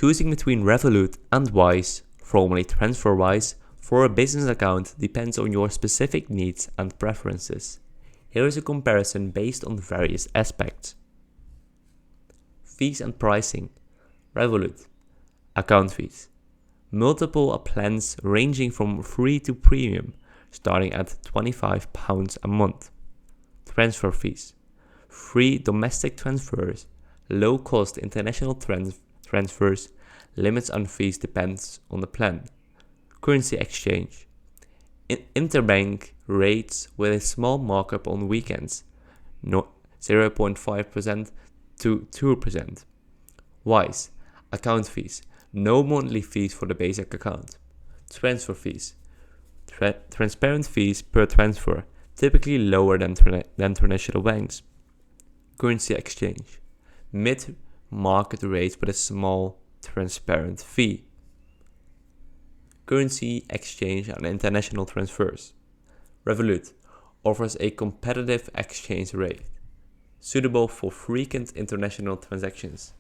Choosing between Revolut and Wise, formerly TransferWise, for a business account depends on your specific needs and preferences. Here is a comparison based on various aspects. Fees and pricing. Revolut. Account fees. Multiple plans ranging from free to premium, starting at £25 a month. Transfer fees. Free domestic transfers, low cost international transfers, limits on fees depends on the plan. Currency exchange. Interbank rates with a small markup on weekends, 0.5% to 2%. Wise. Account fees. No monthly fees for the basic account. Transfer fees. Transparent fees per transfer, typically lower than traditional banks. Currency exchange. Mid-market rates with a small transparent fee. Currency exchange and international transfers. Revolut offers a competitive exchange rate, suitable for frequent international transactions.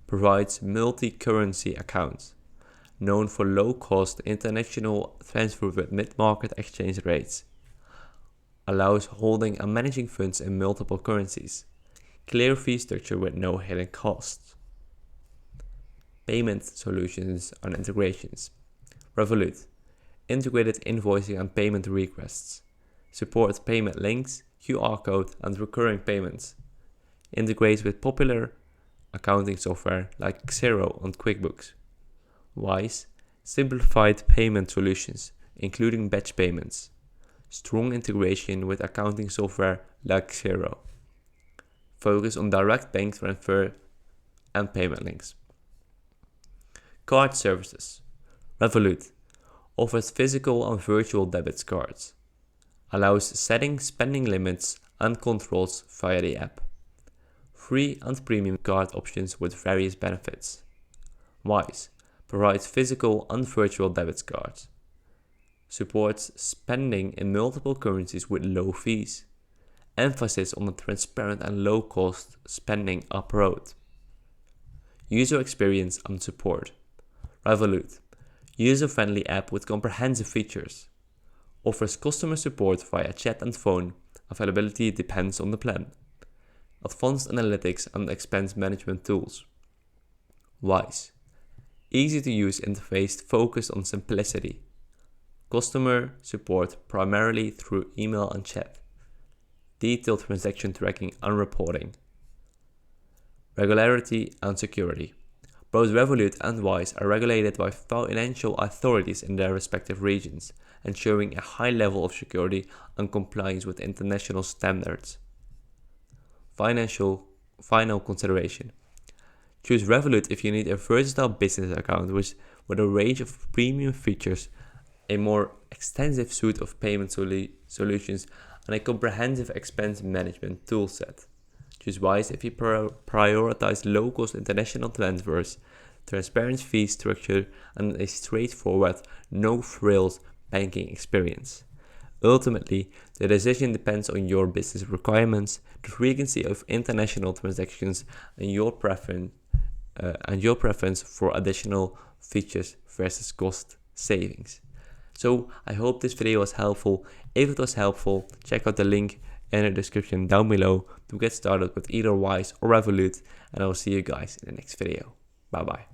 Provides multi-currency accounts, known for low-cost international transfer with mid-market exchange rates. Allows holding and managing funds in multiple currencies. Clear fee structure with no hidden costs. Payment solutions and integrations. Revolut. Integrated invoicing and payment requests. Supports payment links, QR code and recurring payments. Integrates with popular accounting software like Xero and QuickBooks. Wise. Simplified payment solutions, including batch payments. Strong integration with accounting software like Xero. Focus on direct bank transfer and payment links. Card services. Revolut offers physical and virtual debit cards. Allows setting spending limits and controls via the app. Free and premium card options with various benefits. Wise provides physical and virtual debit cards. Supports spending in multiple currencies with low fees. Emphasis on the transparent and low-cost spending approach. User experience and support. Revolut, user-friendly app with comprehensive features. Offers customer support via chat and phone. Availability depends on the plan. Advanced analytics and expense management tools. Wise, easy to use interface focused on simplicity. Customer support primarily through email and chat. Detailed transaction tracking and reporting. Regularity and security. Both Revolut and Wise are regulated by financial authorities in their respective regions, ensuring a high level of security and compliance with international standards. Final consideration. Choose Revolut if you need a versatile business account with a range of premium features, a more extensive suite of payment solutions, and a comprehensive expense management toolset. Choose Wise if you prioritize low-cost international transfers, transparent fee structure, and a straightforward, no-frills banking experience. Ultimately, the decision depends on your business requirements, the frequency of international transactions, and your preference for additional features versus cost savings. So I hope this video was helpful. If it was helpful, check out the link in the description down below to get started with either Wise or Revolut, and I will see you guys in the next video. Bye bye.